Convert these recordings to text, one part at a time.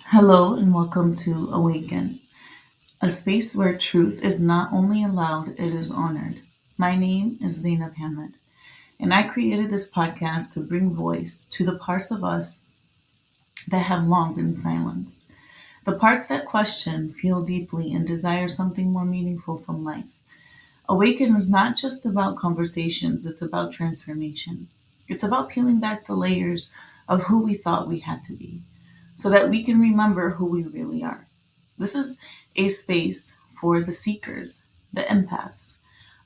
Hello and welcome to Awaken, a space where truth is not only allowed, it is honored. My name is Zeinab Hamid, and I created this podcast to bring voice to the parts of us that have long been silenced, the parts that question, feel deeply, and desire something more meaningful from life. Awaken is not just about conversations, it's about transformation. It's about peeling back the layers of who we thought we had to be so that we can remember who we really are. This is a space for the seekers, the empaths,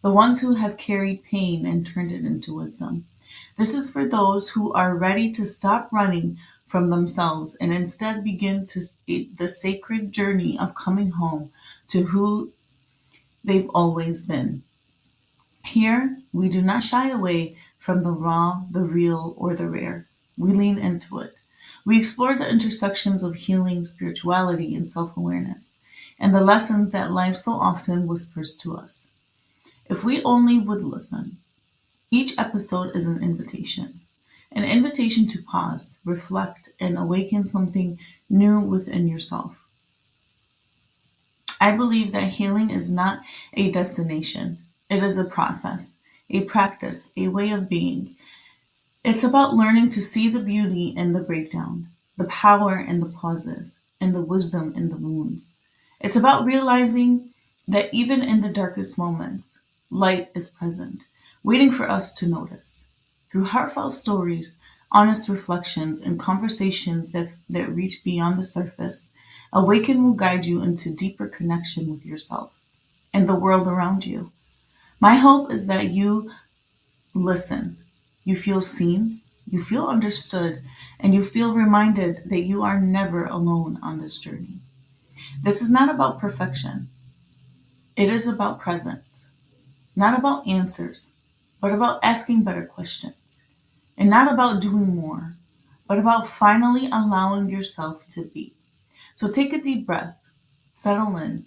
the ones who have carried pain and turned it into wisdom. This is for those who are ready to stop running from themselves and instead begin to the sacred journey of coming home to who they've always been. Here, we do not shy away from the raw, the real, or the rare. We lean into it. We explore the intersections of healing, spirituality, and self awareness, and the lessons that life so often whispers to us. If we only would listen, each episode is an invitation to pause, reflect, and awaken something new within yourself. I believe that healing is not a destination, it is a process, a practice, a way of being. It's about learning to see the beauty in the breakdown, the power in the pauses, and the wisdom in the wounds. It's about realizing that even in the darkest moments, light is present, waiting for us to notice. Through heartfelt stories, honest reflections, and conversations that reach beyond the surface, Awaken will guide you into deeper connection with yourself and the world around you. My hope is that you listen, you feel seen, you feel understood, and you feel reminded that you are never alone on this journey. This is not about perfection, it is about presence, not about answers, but about asking better questions, and not about doing more, but about finally allowing yourself to be. So take a deep breath, settle in,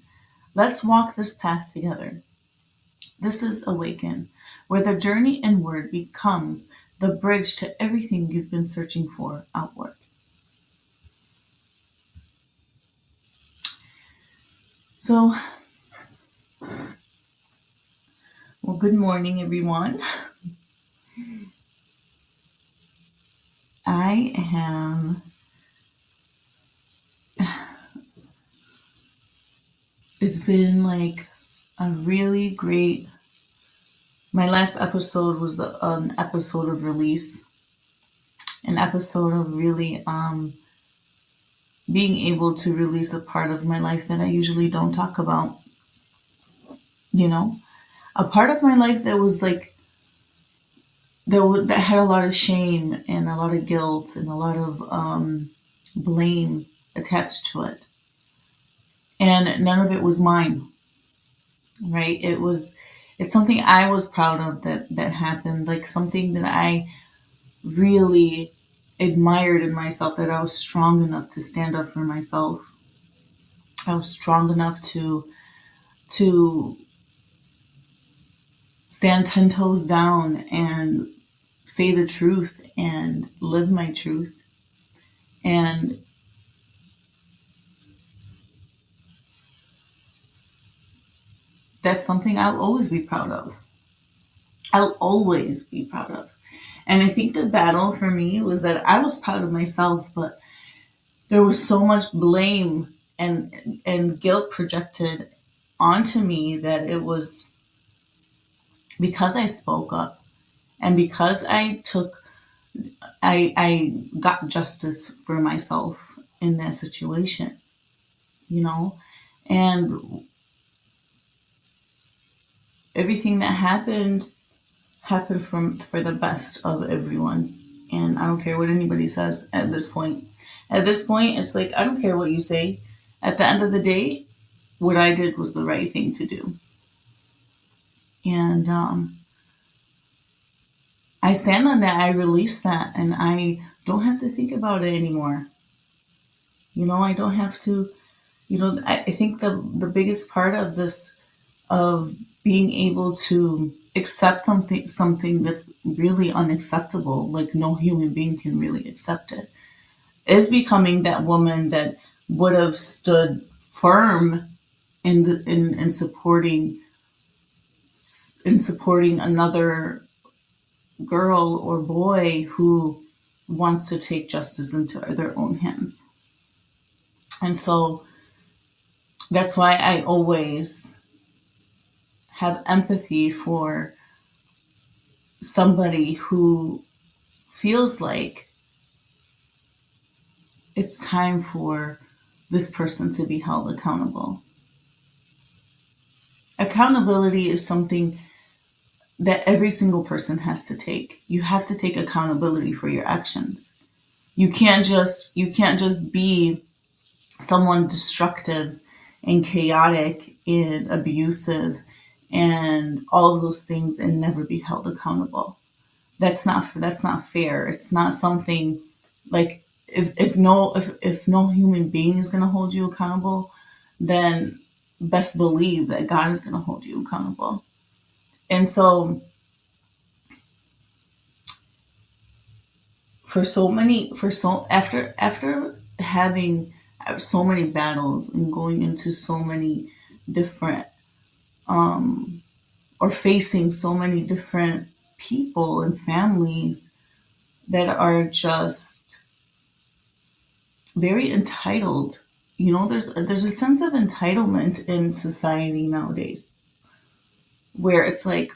let's walk this path together. This is Awaken, where the journey inward becomes the bridge to everything you've been searching for outward. So, well, good morning, everyone. I am, it's been like a really great, my last episode was an episode of release, an episode of really being able to release a part of my life that I usually don't talk about, you know? A part of my life that was like that had a lot of shame and a lot of guilt and a lot of blame attached to it, and none of it was mine. Right? It's something I was proud of that happened, like something that I really admired in myself. That I was strong enough to stand up for myself. I was strong enough to stand 10 toes down and say the truth and live my truth. And that's something I'll always be proud of. I'll always be proud of. And I think the battle for me was that I was proud of myself, but there was so much blame and guilt projected onto me that it was because I spoke up and because I got justice for myself in that situation, you know? And everything that happened for the best of everyone. And I don't care what anybody says at this point. At this point, it's like I don't care what you say. At the end of the day, what I did was the right thing to do. And I stand on that. I release that, and I don't have to think about it anymore. I don't have to. I think the biggest part of this of being able to accept something that's really unacceptable, like no human being can really accept it. is becoming that woman that would have stood firm in supporting another girl or boy who wants to take justice into their own hands. And so that's why I always have empathy for somebody who feels like it's time for this person to be held accountable. Accountability is something that every single person has to take. You have to take accountability for your actions. You can't just be someone destructive and chaotic and abusive and all of those things and never be held accountable. That's not fair. It's not something like if no human being is going to hold you accountable, then best believe that God is going to hold you accountable. And so after having so many battles and going into so many different or facing so many different people and families that are just very entitled. There's a sense of entitlement in society nowadays where it's like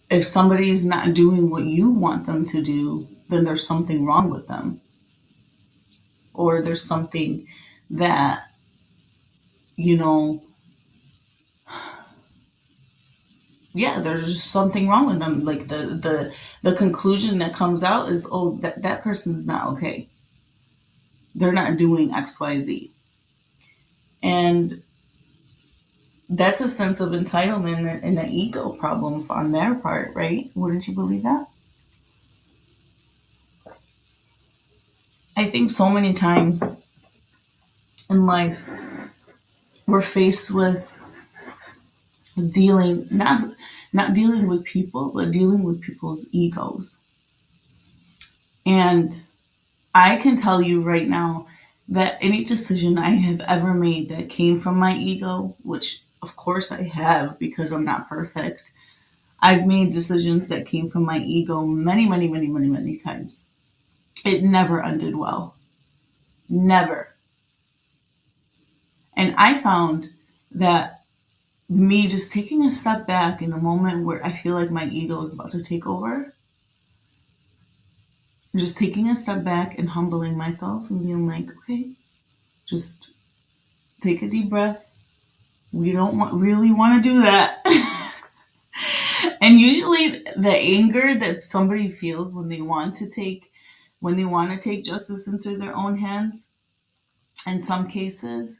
if somebody is not doing what you want them to do, then there's something wrong with them, or there's something that you know yeah, there's just something wrong with them. Like the conclusion that comes out is, oh, that person's not okay. They're not doing XYZ. And that's a sense of entitlement and an ego problem on their part, right? Wouldn't you believe that? I think so many times in life we're faced with dealing not dealing with people, but dealing with people's egos. And I can tell you right now that any decision I have ever made that came from my ego, which of course I have because I'm not perfect, I've made decisions that came from my ego many, many, many, many, many times. It never ended well. Never. And I found that me just taking a step back in a moment where I feel like my ego is about to take over, just taking a step back and humbling myself and being like, okay, just take a deep breath. We don't really want to do that. And usually the anger that somebody feels when they want to take justice into their own hands, in some cases,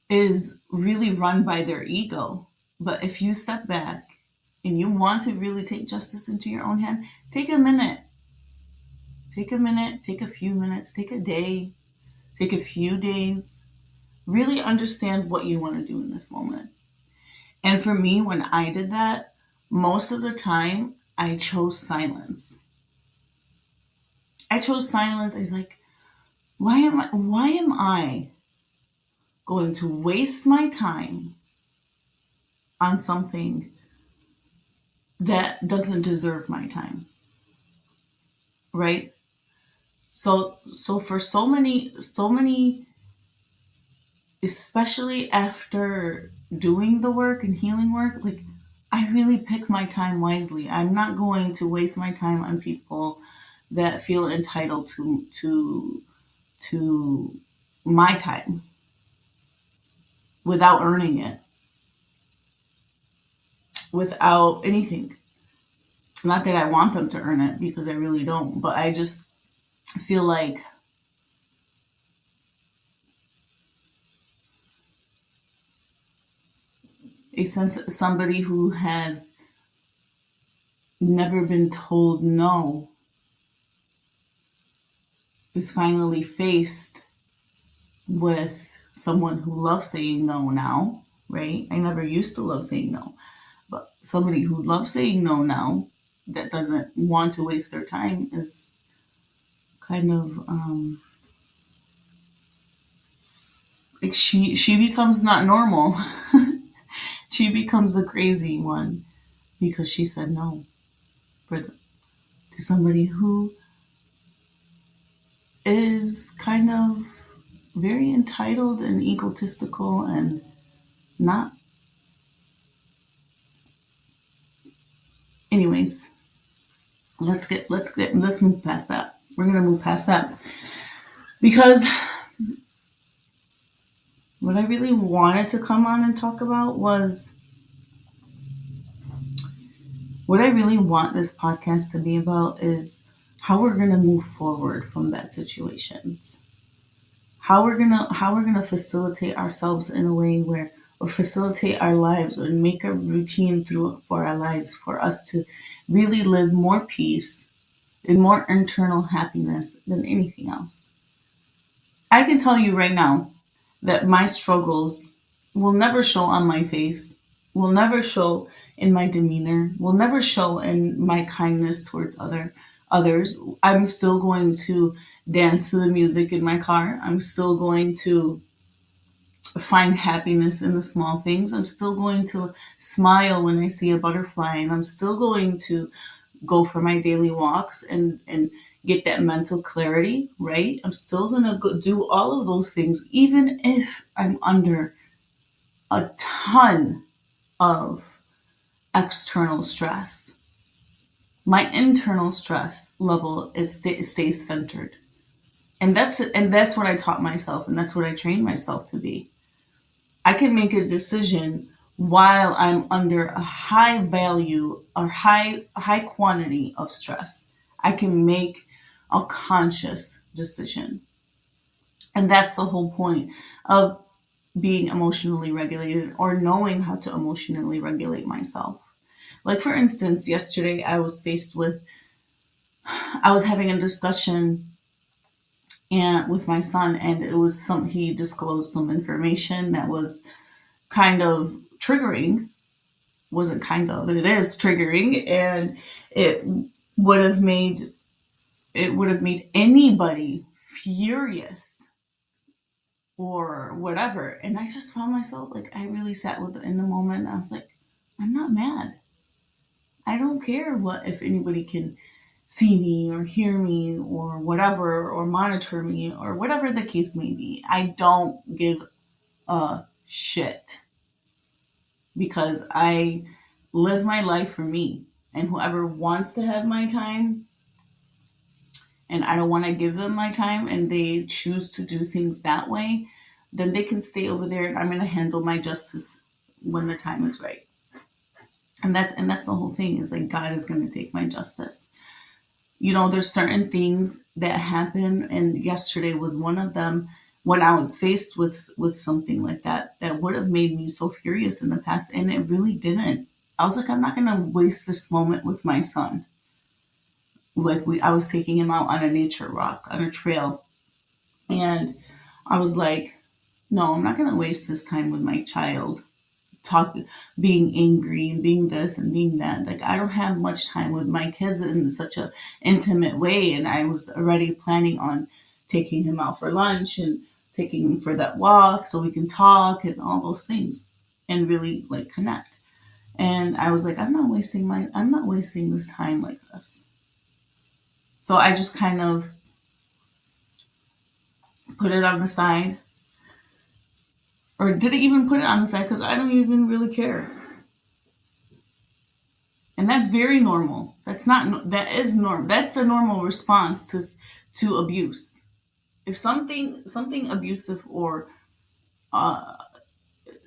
is really run by their ego. But if you step back and you want to really take justice into your own hand, take a minute. Take a minute, take a few minutes, take a day, take a few days. Really understand what you want to do in this moment. And for me, when I did that, most of the time I chose silence. I chose silence. I was like, why am I going to waste my time on something that doesn't deserve my time? Right? So for so many, especially after doing the work and healing work, like I really pick my time wisely. I'm not going to waste my time on people that feel entitled to my time without earning it, without anything. Not that I want them to earn it because I really don't, but I just feel like somebody who has never been told no is finally faced with someone who loves saying no now, right? I never used to love saying no, but somebody who loves saying no now that doesn't want to waste their time is kind of like she becomes not normal. She becomes the crazy one because she said no for to somebody who is kind of very entitled and egotistical and not. Anyways, let's move past that. We're gonna move past that because what I really wanted to come on and talk about was what I really want this podcast to be about is how we're gonna move forward from bad situations. How we're gonna facilitate ourselves in a way where or facilitate our lives or make a routine through for our lives for us to really live more peace and more internal happiness than anything else. I can tell you right now that my struggles will never show on my face, will never show in my demeanor, will never show in my kindness towards others. I'm still going to dance to the music in my car. I'm still going to find happiness in the small things. I'm still going to smile when I see a butterfly, and I'm still going to go for my daily walks and get that mental clarity, right? I'm still going to go do all of those things, even if I'm under a ton of external stress. My internal stress level stays centered. And that's what I taught myself, and that's what I trained myself to be. I can make a decision while I'm under a high value or high quantity of stress. I can make a conscious decision. And that's the whole point of being emotionally regulated or knowing how to emotionally regulate myself. Like for instance, yesterday I was having a discussion and with my son, and it was he disclosed some information that was kind of triggering. Wasn't kind of, it is triggering, and it would have made anybody furious or whatever. And I just found myself like I really sat with it in the moment. I was like, I'm not mad. I don't care what if anybody can see me or hear me or whatever or monitor me or whatever the case may be. I don't give a shit because I live my life for me. And whoever wants to have my time and I don't want to give them my time and they choose to do things that way, then they can stay over there and I'm going to handle my justice when the time is right. And that's the whole thing is like God is going to take my justice. You know, there's certain things that happen, and yesterday was one of them when I was faced with something like that would have made me so furious in the past, and it really didn't. I was like, I'm not going to waste this moment with my son. Like I was taking him out on a nature walk on a trail, and I was like, no, I'm not going to waste this time with my child talk being angry and being this and being that. Like I don't have much time with my kids in such a intimate way, and I was already planning on taking him out for lunch and taking him for that walk so we can talk and all those things and really like connect. And I was like, I'm not wasting this time like this. So I just kind of put it on the side, or didn't even put it on the side because I don't even really care. And that's very normal. That is normal. That's a normal response to abuse. If something abusive or uh,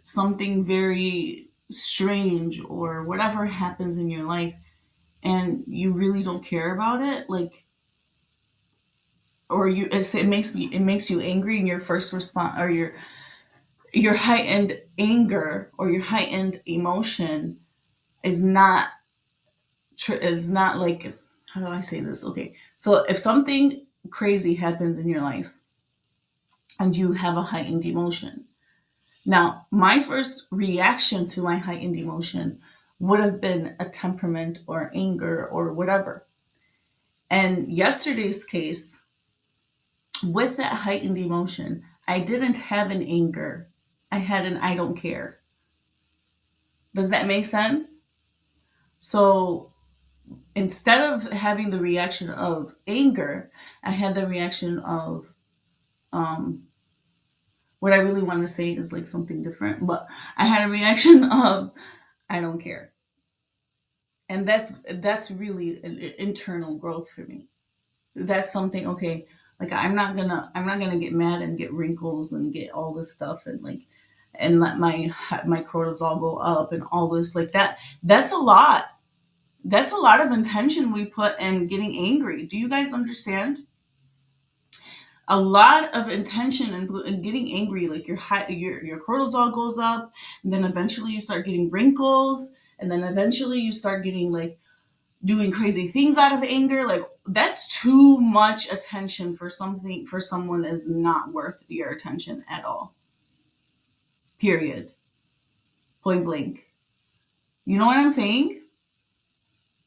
something very strange or whatever happens in your life and you really don't care about it, like, or it makes you angry, and your first response or your heightened anger or your heightened emotion is not is not like, how do I say this? Okay, so if something crazy happens in your life and you have a heightened emotion, now my first reaction to my heightened emotion would have been a temperament or anger or whatever. And yesterday's case, with that heightened emotion, I didn't have an anger. I had an I don't care. Does that make sense? So instead of having the reaction of anger, I had the reaction of um, what I really want to say is like something different, but I had a reaction of I don't care. And that's really an internal growth for me. That's something, okay, like I'm not gonna get mad and get wrinkles and get all this stuff and like and let my cortisol go up and all this like that. That's a lot of intention we put in getting angry. Do you guys understand? A lot of intention in getting angry, like your cortisol goes up, and then eventually you start getting wrinkles, and then eventually you start getting like doing crazy things out of anger. Like that's too much attention for something for someone is not worth your attention at all. Period. Point blank. You know what I'm saying?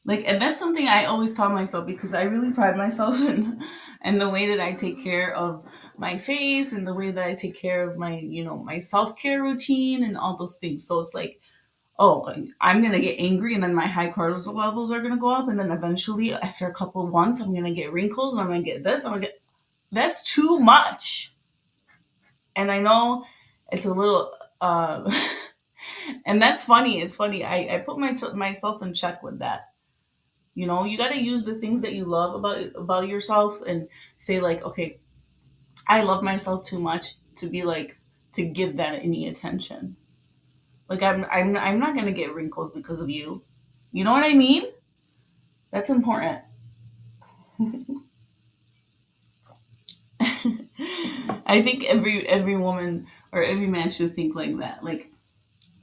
Like, and that's something I always tell myself because I really pride myself in and the way that I take care of my face and the way that I take care of my, my self-care routine and all those things. So it's like, oh, I'm going to get angry and then my high cortisol levels are going to go up. And then eventually, after a couple of months, I'm going to get wrinkles and I'm going to get this. That's too much. And I know it's a little, and that's funny. It's funny. I put myself in check with that. You got to use the things that you love about yourself and say like, okay, I love myself too much to be like, to give that any attention. Like I'm not going to get wrinkles because of you. You know what I mean? That's important. I think every woman or every man should think like that. Like,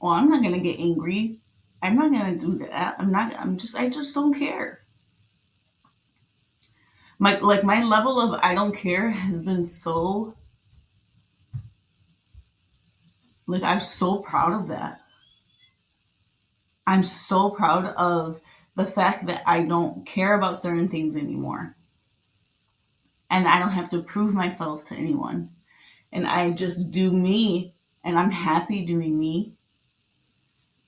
oh, I'm not gonna get angry. I'm not gonna do that. I just don't care. My level of I don't care has been so like I'm so proud of that. I'm so proud of the fact that I don't care about certain things anymore. And I don't have to prove myself to anyone. And I just do me and I'm happy doing me.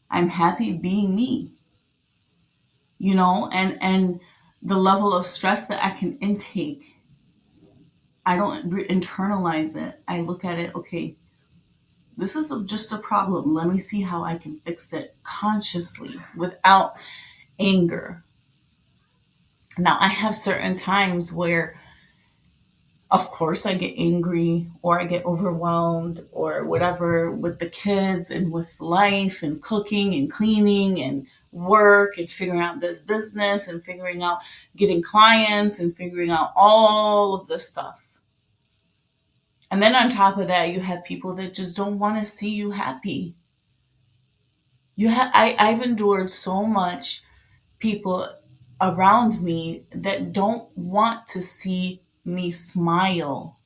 I'm happy being me, and the level of stress that I can intake, I don't internalize it. I look at it, okay, this is just a problem. Let me see how I can fix it consciously without anger. Now, I have certain times where of course I get angry or I get overwhelmed or whatever with the kids and with life and cooking and cleaning and work and figuring out this business and figuring out getting clients and figuring out all of this stuff. And then on top of that, you have people that just don't want to see you happy. I've endured so much people around me that don't want to see me smile.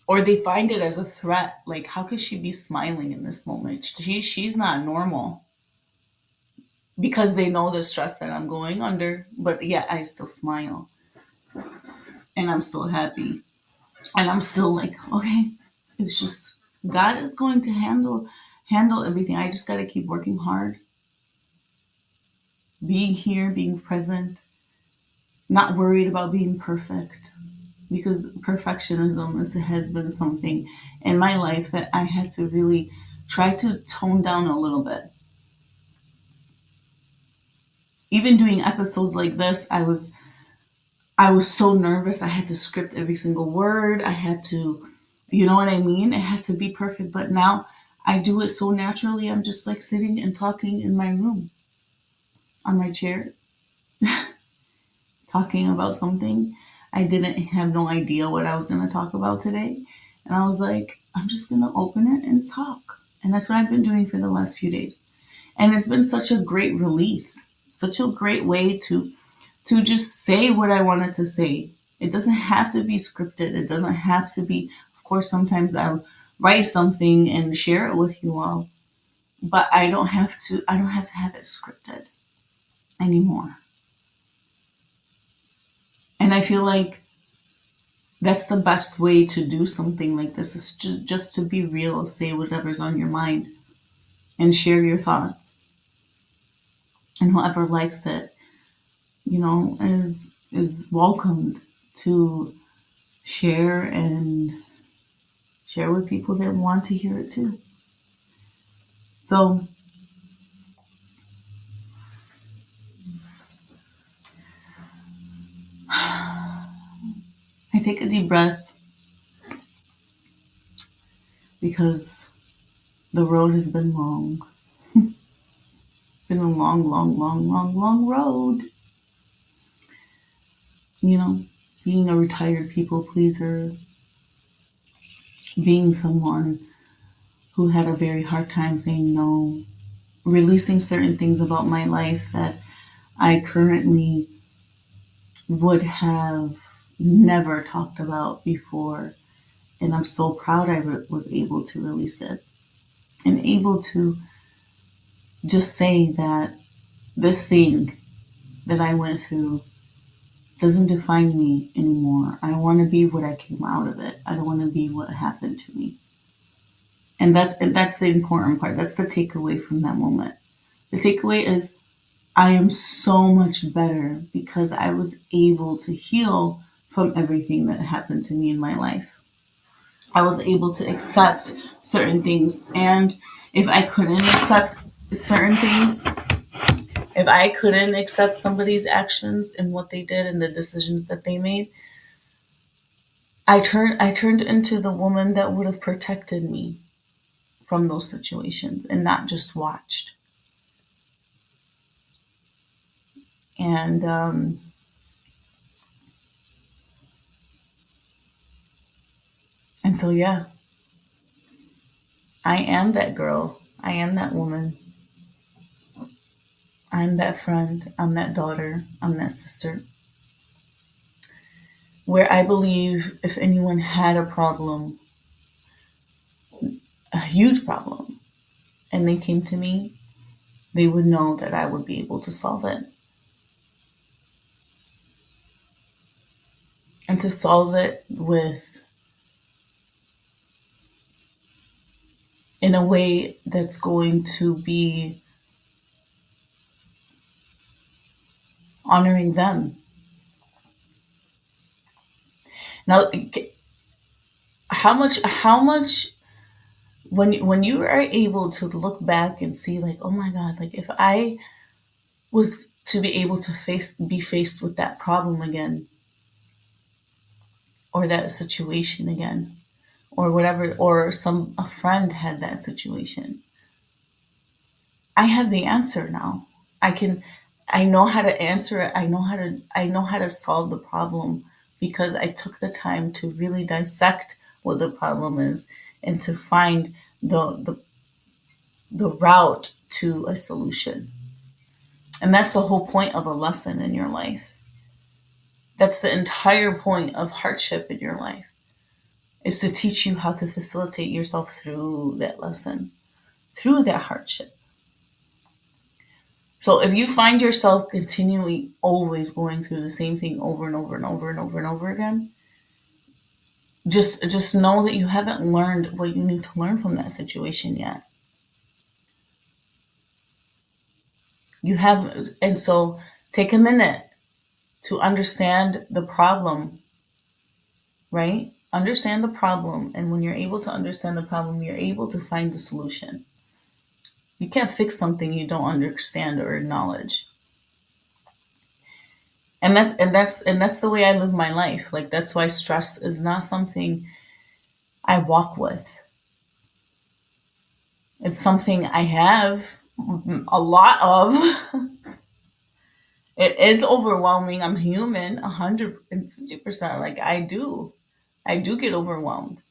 Or they find it as a threat. Like, how could she be smiling in this moment? She's not normal because they know the stress that I'm going under. But yet I still smile and I'm still happy and I'm still like, okay, it's just God is going to handle everything. I just got to keep working hard, being here, being present, not worried about being perfect. Because perfectionism has been something in my life that I had to really try to tone down a little bit. Even doing episodes like this, I was so nervous. I had to script every single word. I had to, you know what I mean? It had to be perfect. But now I do it so naturally. I'm just like sitting and talking in my room on my chair, talking about something. I didn't have no idea what I was going to talk about today. And I was like, I'm just going to open it and talk. And that's what I've been doing for the last few days. And it's been such a great release, such a great way to just say what I wanted to say. It doesn't have to be scripted. It doesn't have to be, of course, sometimes I'll write something and share it with you all. But I don't have to have it scripted anymore. And I feel like that's the best way to do something like this, is just to be real, say whatever's on your mind and share your thoughts. And whoever likes it, is welcomed to share and share with people that want to hear it too. So I take a deep breath because the road has been long. Been a long, long, long, long, long road. You know, being a retired people pleaser, being someone who had a very hard time saying no, releasing certain things about my life that I currently would have never talked about before. And I'm so proud I was able to release it and able to just say that this thing that I went through doesn't define me anymore. I want to be what I came out of it. I don't want to be what happened to me. And that's the important part. That's the takeaway from that moment. The takeaway is I am so much better because I was able to heal from everything that happened to me in my life. I was able to accept certain things. And if I couldn't accept certain things, if I couldn't accept somebody's actions and what they did and the decisions that they made, I turned into the woman that would have protected me from those situations and not just watched. And and so yeah, I am that girl. I am that woman. I'm that friend. I'm that daughter. I'm that sister. Where I believe if anyone had a problem, a huge problem, and they came to me, they would know that I would be able to solve it. And to solve it with in a way that's going to be honoring them. Now, how much when you are able to look back and see like, oh my God, like if I was to be able to be faced with that problem again, or that situation again, or whatever, or a friend had that situation, I have the answer now. I can, I know how to answer it. I know how to solve the problem because I took the time to really dissect what the problem is and to find the route to a solution. And that's the whole point of a lesson in your life. That's the entire point of hardship in your life, is to teach you how to facilitate yourself through that lesson, through that hardship. So if you find yourself continually always going through the same thing over and over and over and over and over again, just know that you haven't learned what you need to learn from that situation yet. You have, and so take a minute to understand the problem, right? Understand the problem, and when you're able to understand the problem, you're able to find the solution. You can't fix something you don't understand or acknowledge. And that's the way I live my life. Like that's why stress is not something I walk with. It's something I have a lot of. It is overwhelming. I'm human, 150%. Like I do get overwhelmed,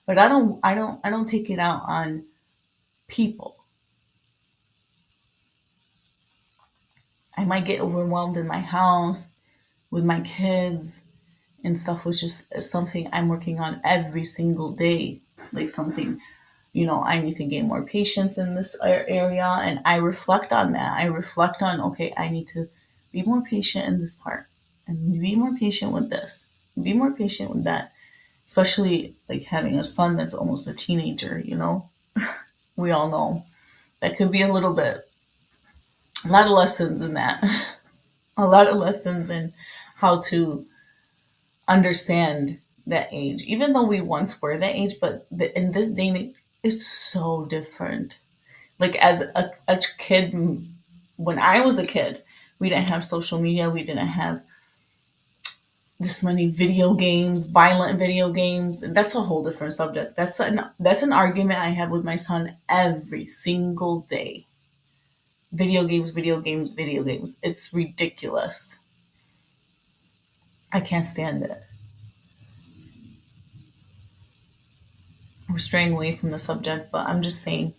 but I don't take it out on people. I might get overwhelmed in my house with my kids and stuff, which is something I'm working on every single day. like something, I need to gain more patience in this area. And I reflect on that. I reflect on, okay, I need to be more patient in this part and be more patient with this, be more patient with that. Especially like having a son that's almost a teenager. We all know that could be a lot of lessons in that, a lot of lessons in how to understand that age, even though we once were that age, but in this day and age, it's so different. Like as a kid, when I was a kid, we didn't have social media. We didn't have this many video games, violent video games. And that's a whole different subject. That's an argument I have with my son every single day. Video games, video games, video games. It's ridiculous. I can't stand it. We're straying away from the subject, but I'm just saying,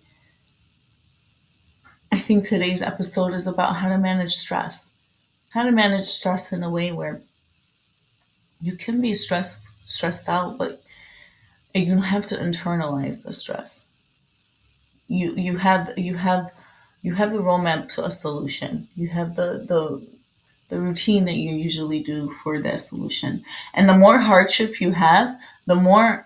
I think today's episode is about how to manage stress. How to manage stress in a way where you can be stressed out, but you don't have to internalize the stress. You have the roadmap to a solution. You have the routine that you usually do for that solution. And the more hardship you have, the more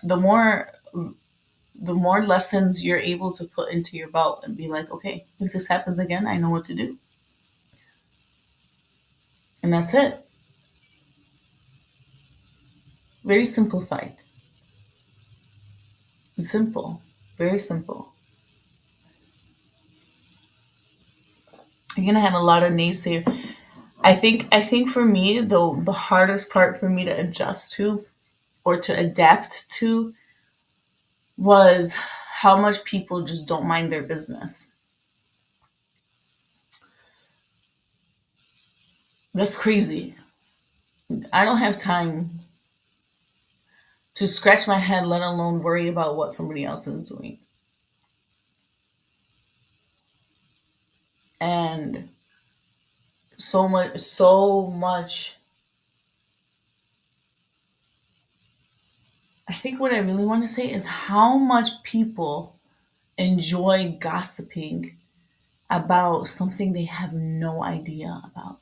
lessons you're able to put into your belt and be like, okay, if this happens again, I know what to do. And that's it. Very simplified. It's simple. Very simple. You're gonna have a lot of naysayers. I think for me, the hardest part for me to adjust to or to adapt to was how much people just don't mind their business. That's crazy. I don't have time to scratch my head, let alone worry about what somebody else is doing. And so much. I think what I really want to say is how much people enjoy gossiping about something they have no idea about.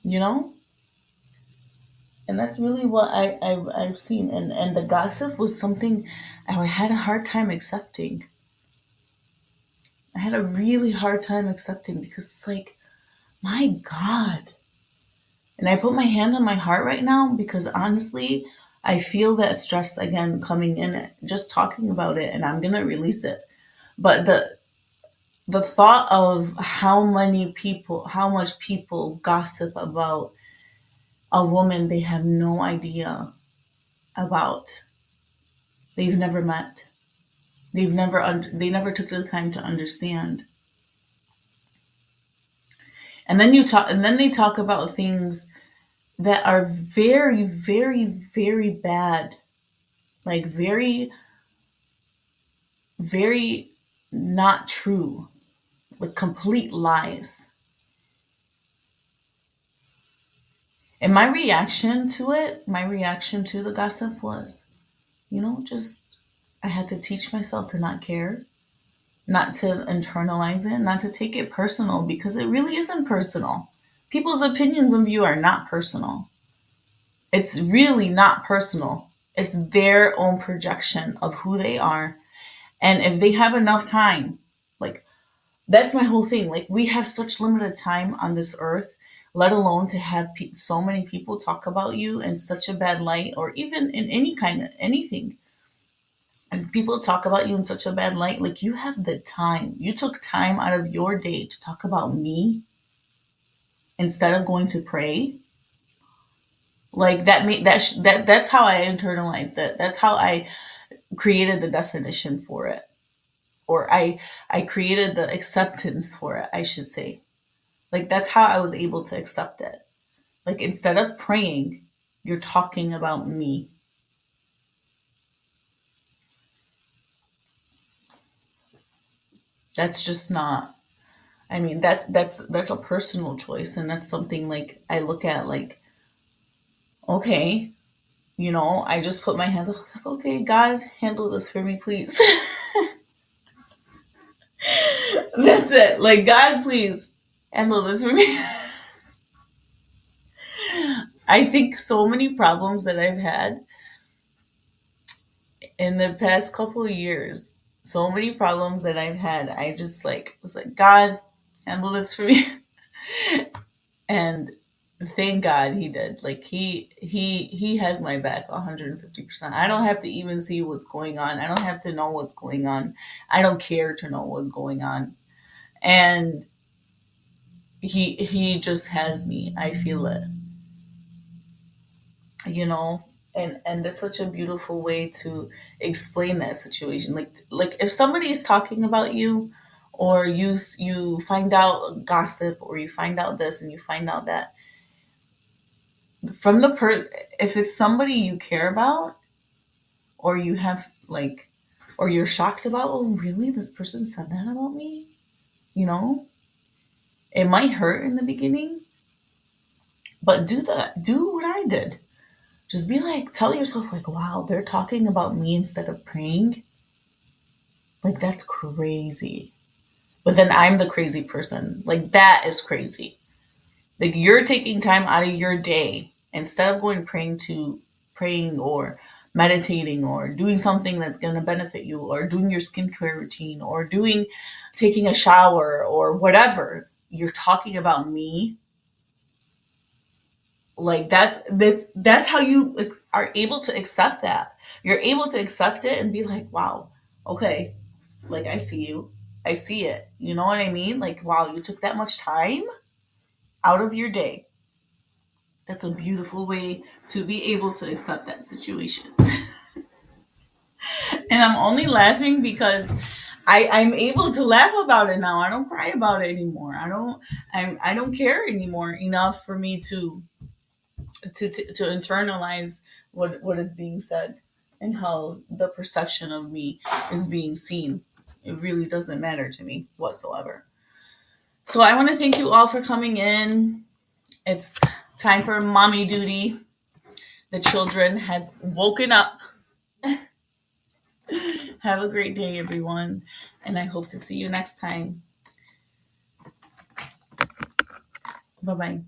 You know? And that's really what I've seen. And the gossip was something I had a hard time accepting. I had a really hard time accepting because it's like, my God. And I put my hand on my heart right now because honestly, I feel that stress again coming in just talking about it, and I'm going to release it. But the thought of how much people gossip about a woman they have no idea about, they've never met, they never took the time to understand. And then they talk about things that are very, very, very bad, like very, very not true, like complete lies. And my reaction to the gossip was, just I had to teach myself to not care, not to internalize it, not to take it personal because it really isn't personal. People's opinions of you are not personal. It's really not personal. It's their own projection of who they are. And if they have enough time, like that's my whole thing. Like we have such limited time on this earth, let alone to have so many people talk about you in such a bad light, or even in any kind of anything. And people talk about you in such a bad light. Like you have the time. You took time out of your day to talk about me instead of going to pray. Like that's how I internalized it. That's how I created the definition for it, or I created the acceptance for it, I should say. Like that's how I was able to accept it. Like instead of praying, you're talking about me. That's just not. I mean, that's a personal choice, and that's something like I look at like, okay, I just put my hands up. I was like, okay, God, handle this for me, please. That's it. Like, God, please handle this for me. I think so many problems that I've had in the past couple of years, so many problems that I've had, I just like was like, God, handle this for me. And thank God he did. Like he has my back 150%. I don't have to even see what's going on. I don't have to know what's going on. I don't care to know what's going on. And he just has me. I feel it. you know and that's such a beautiful way to explain that situation. Like if somebody is talking about you, or you find out gossip, or you find out this and you find out that, from if it's somebody you care about, or you have like or you're shocked about, oh really, this person said that about me, you know it might hurt in the beginning, but do what I did. Just be like, tell yourself, like, wow, they're talking about me instead of praying. Like, that's crazy. But then I'm the crazy person. Like, that is crazy. Like, you're taking time out of your day instead of praying or meditating or doing something that's going to benefit you, or doing your skincare routine, or taking a shower or whatever. You're talking about me. Like that's how you are able to accept that. You're able to accept it and be like, wow, okay, like I see you, I see it, you know what I mean? Like, wow, you took that much time out of your day. That's a beautiful way to be able to accept that situation. And I'm only laughing because I'm able to laugh about it now. I don't cry about it anymore. I don't care anymore enough for me to internalize what is being said, and how the perception of me is being seen. It really doesn't matter to me whatsoever. So I want to thank you all for coming in. It's time for mommy duty. The children have woken up. Have a great day, everyone, and I hope to see you next time. Bye bye.